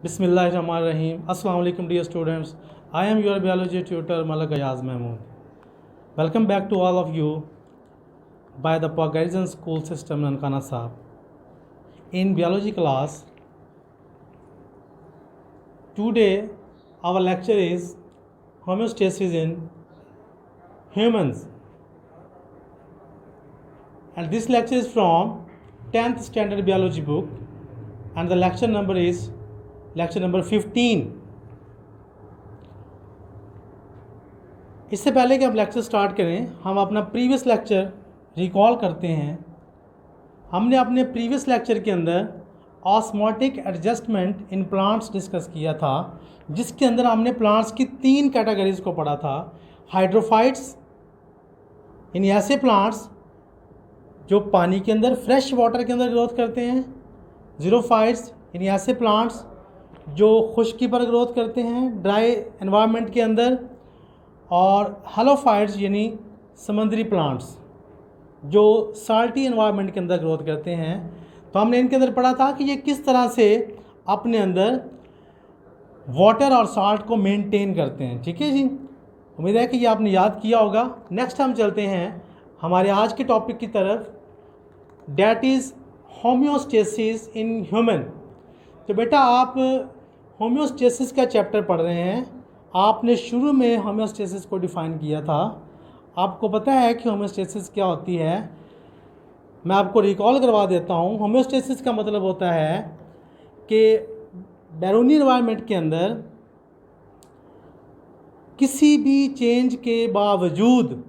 Bismillahirrahmanirrahim. Assalamu alaikum dear students. I am your biology tutor Malak Ayaz Mahmood. Welcome back to all of you by the Garrison School System Nankana Sahab. In biology class, today our lecture is homeostasis in humans. And this lecture is from 10th standard biology book and the lecture number is lecture number 15. इससे पहले कि हम lecture start करें, हम अपना previous lecture recall करते हैं। हमने अपने प्रीवियस लेक्चर के अंदर osmotic adjustment in plants discuss किया था, जिसके अंदर हमने प्लांट्स की 3 कैटेगरीज को पढ़ा था। हाइड्रोफाइट्स, यानी ऐसे प्लांट्स जो पानी के अंदर फ्रेश वाटर के अंदर ग्रोथ करते हैं। ज़ीरोफाइट्स, यानी ऐसे प्लांट्स जो खुश्की पर ग्रोथ करते हैं ड्राई एनवायरनमेंट के अंदर। और हेलोफाइट्स यानी समुद्री प्लांट्स जो साल्टी एनवायरनमेंट के अंदर ग्रोथ करते हैं। तो हमने इनके अंदर पढ़ा था कि ये किस तरह से अपने अंदर वाटर और साल्ट को मेंटेन करते हैं। ठीक है जी, उम्मीद है कि ये आपने याद किया होगा। नेक्स्ट हम चलते हैं हमारे आज के टॉपिक की तरफ, that is homeostasis in human. तो बेटा आप होम्योस्टेसिस का चैप्टर पढ़ रहे हैं। आपने शुरू में होम्योस्टेसिस को डिफ़ाइन किया था। आपको पता है कि होम्योस्टेसिस क्या होती है। मैं आपको रिकॉल करवा देता हूँ। होम्योस्टेसिस का मतलब होता है कि बैरूनी एनवायरनमेंट के अंदर किसी भी चेंज के बावजूद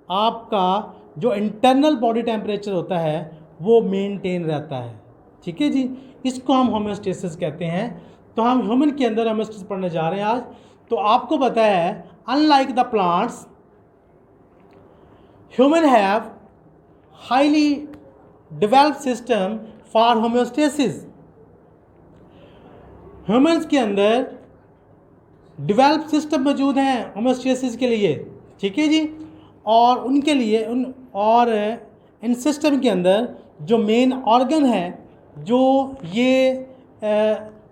आपका जो इंटरनल बॉडी टेम्परेचर होता है वो मेंटेन रहता है। ठीक है जी, इसको हम होम्योस्टेसिस कहते हैं। तो हम ह्यूमन के अंदर होम्योस्टेसिस पढ़ने जा रहे हैं आज। तो आपको पता है unlike the plants, human have highly developed system for homeostasis. Humans के अंदर डेवलप्ड सिस्टम मौजूद हैं होम्योस्टेसिस के लिए। ठीक है जी, और उनके लिए इन सिस्टम के अंदर जो मेन ऑर्गन है जो ये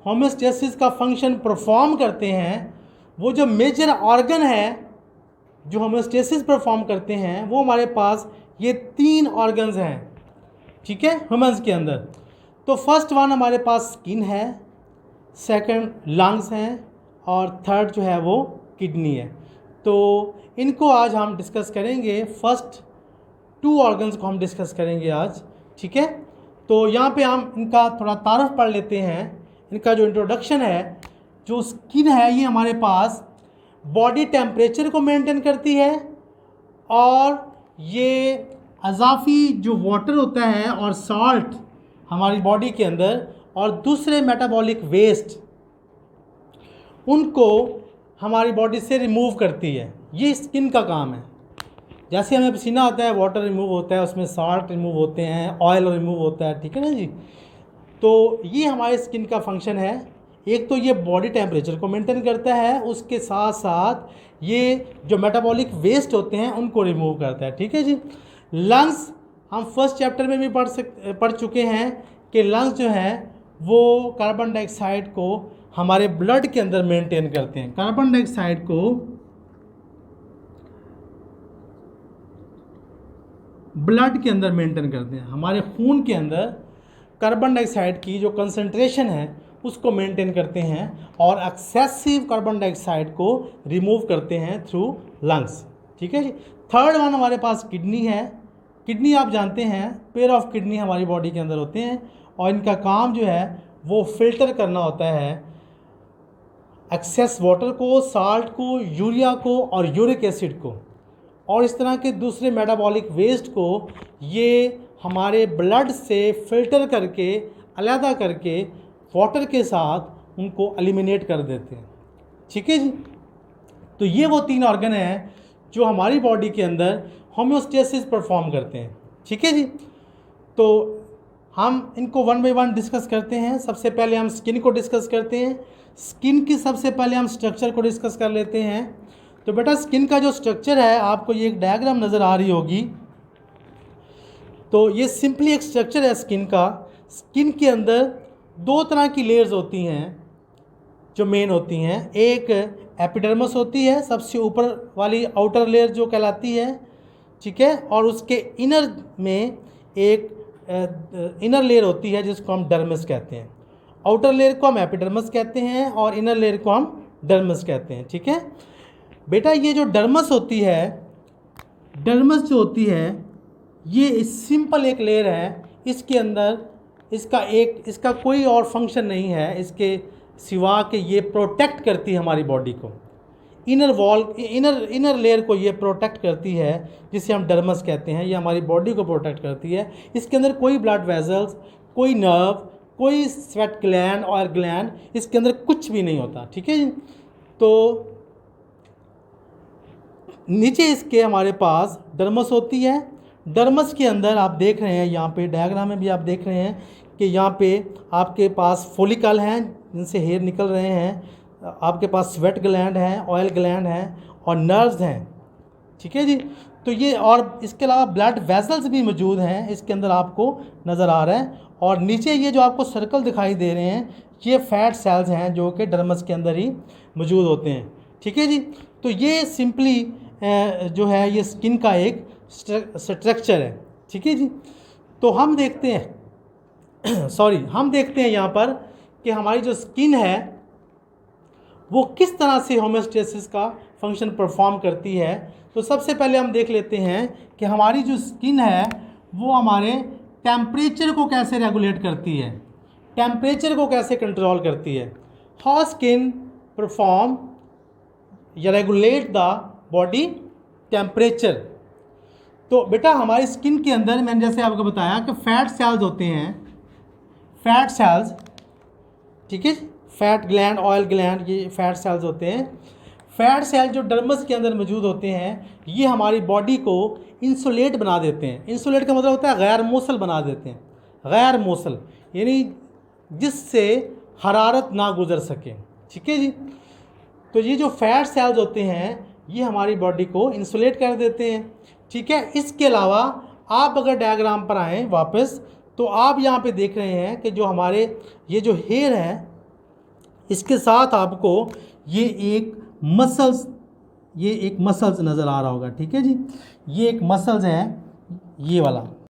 होम्योस्टेसिस का फंक्शन परफॉर्म करते हैं, वो जो मेजर ऑर्गन है जो होम्योस्टेसिस परफॉर्म करते हैं, वो हमारे पास ये 3 ऑर्गन्स हैं। ठीक है, ह्यूमन्स के अंदर। तो फर्स्ट वन हमारे पास स्किन है, सेकंड लंग्स हैं और थर्ड जो है वो किडनी है। तो इनको आज हम डिस्कस करेंगे। फर्स्ट 2 ऑर्गन्स को हम डिस्कस करेंगे आज। ठीक है, तो यहाँ पे हम इनका थोड़ा तारुफ पढ़ लेते हैं। इनका जो इंट्रोडक्शन है, जो स्किन है ये हमारे पास बॉडी टेम्परेचर को मेंटेन करती है और ये अजाफी जो वाटर होता है और सॉल्ट हमारी बॉडी के अंदर और दूसरे मेटाबॉलिक वेस्ट उनको हमारी बॉडी से रिमूव करती है। ये स्किन का काम है। जैसे हमें पसीना आता है, वाटर रिमूव होता है, उसमें सॉल्ट रिमूव होते हैं, ऑयल रिमूव होता है। ठीक है ना जी, तो ये हमारे स्किन का फंक्शन है। एक तो ये बॉडी टेम्परेचर को मेंटेन करता है, उसके साथ साथ ये जो मेटाबॉलिक वेस्ट होते हैं उनको रिमूव करता है। ठीक है जी। लंग्स हम फर्स्ट चैप्टर में भी पढ़ चुके हैं कि लंग्स जो है वो कार्बन डाइऑक्साइड को हमारे ब्लड के अंदर मेंटेन करते हैं। कार्बन डाइऑक्साइड को ब्लड के अंदर मेंटेन करते हैं। हमारे खून के अंदर कार्बन डाइऑक्साइड की जो कंसंट्रेशन है उसको मेंटेन करते हैं और एक्सेसिव कार्बन डाइऑक्साइड को रिमूव करते हैं थ्रू लंग्स। ठीक है जी। थर्ड वन हमारे पास किडनी है। किडनी आप जानते हैं, पेयर ऑफ किडनी हमारी बॉडी के अंदर होते हैं और इनका काम जो है वो फिल्टर करना होता है एक्सेस वाटर को, साल्ट को, यूरिया को और यूरिक एसिड को और इस तरह के दूसरे मेटाबॉलिक वेस्ट को ये हमारे ब्लड से फिल्टर करके अलहदा करके वाटर के साथ उनको एलिमिनेट कर देते हैं। ठीक है जी। तो ये वो 3 ऑर्गन हैं जो हमारी बॉडी के अंदर होम्योस्टेसिस परफॉर्म करते हैं। ठीक है जी। तो हम इनको 1 बाय 1 डिस्कस करते हैं। सबसे पहले हम स्किन को डिस्कस करते हैं। स्किन की सबसे पहले हम स्ट्रक्चर को डिस्कस कर लेते हैं। तो बेटा स्किन का जो स्ट्रक्चर है, आपको ये एक डायग्राम नज़र आ रही होगी। तो ये सिंपली एक स्ट्रक्चर है स्किन का। स्किन के अंदर 2 तरह की लेयर्स होती हैं। जो मेन होती हैं। एक एपिडर्मिस होती है, सबसे ऊपर वाली आउटर लेयर जो कहलाती है, ठीक है, और उसके इनर में एक इनर लेयर होती है जिसको हम डर्मिस कहते हैं। आउटर लेयर को हम एपिडर्मिस कहते हैं और इनर लेयर को हम डर्मिस कहते हैं, ठीक है बेटा। ये जो डर्मिस होती है, डर्मिस जो होती है ये सिंपल एक लेयर है, इसके अंदर इसका कोई और फंक्शन नहीं है इसके सिवा कि ये प्रोटेक्ट करती है हमारी बॉडी को। इनर लेयर को ये प्रोटेक्ट करती है, जिसे हम डर्मस कहते हैं। ये हमारी बॉडी को प्रोटेक्ट करती है। इसके अंदर कोई ब्लड वेजल्स, कोई नर्व, कोई स्वेट ग्लैंड, ऑयल ग्लैंड, इसके अंदर कुछ भी नहीं होता, ठीक है जी। तो नीचे इसके हमारे पास डर्मस होती है। डर्मस के अंदर आप देख रहे हैं, यहाँ पे डायग्राम में भी आप देख रहे हैं कि यहाँ पे आपके पास फोलिकल हैं जिनसे हेयर निकल रहे हैं, आपके पास स्वेट ग्लैंड हैं, ऑयल ग्लैंड हैं और नर्व्स हैं, ठीक है जी। तो ये, और इसके अलावा ब्लड वेसल्स भी मौजूद हैं इसके अंदर, आपको नज़र आ रहा है। और नीचे ये जो आपको सर्कल दिखाई दे रहे हैं, ये फैट सेल्स हैं जो कि डर्मस के अंदर ही मौजूद होते हैं, ठीक है जी। तो ये सिंपली जो है ये स्किन का एक स्ट्रक्चर है, ठीक है जी। तो हम देखते हैं हम देखते हैं यहाँ पर कि हमारी जो स्किन है वो किस तरह से होम्योस्टेसिस का फंक्शन परफॉर्म करती है। तो सबसे पहले हम देख लेते हैं कि हमारी जो स्किन है वो हमारे टेम्परेचर को कैसे रेगुलेट करती है, टेम्परेचर को कैसे कंट्रोल करती है। हाउ स्किन परफॉर्म या रेगुलेट द बॉडी टेम्परेचर। तो बेटा हमारी स्किन के अंदर मैंने जैसे आपको बताया कि फैट सेल्स होते हैं, फैट सेल्स, ठीक है, फैट ग्लैंड, ऑयल ग्लैंड, ये फैट सेल्स होते हैं। फैट सेल जो डर्मस के अंदर मौजूद होते हैं, ये हमारी बॉडी को इंसुलेट बना देते हैं। इंसुलेट का मतलब होता है गैर मोसल बना देते हैं, गैर मोसल यानी जिससे हरारत ना गुजर सके, ठीक है जी। तो ये जो फैट सेल्स होते हैं ये हमारी बॉडी को इंसुलेट कर देते हैं, ठीक है। इसके अलावा आप अगर डायग्राम पर आएँ वापस, तो आप यहाँ पे देख रहे हैं कि जो हमारे ये जो हेयर है, इसके साथ आपको ये एक मसल्स नज़र आ रहा होगा, ठीक है जी। ये एक मसल्स है, ये वाला,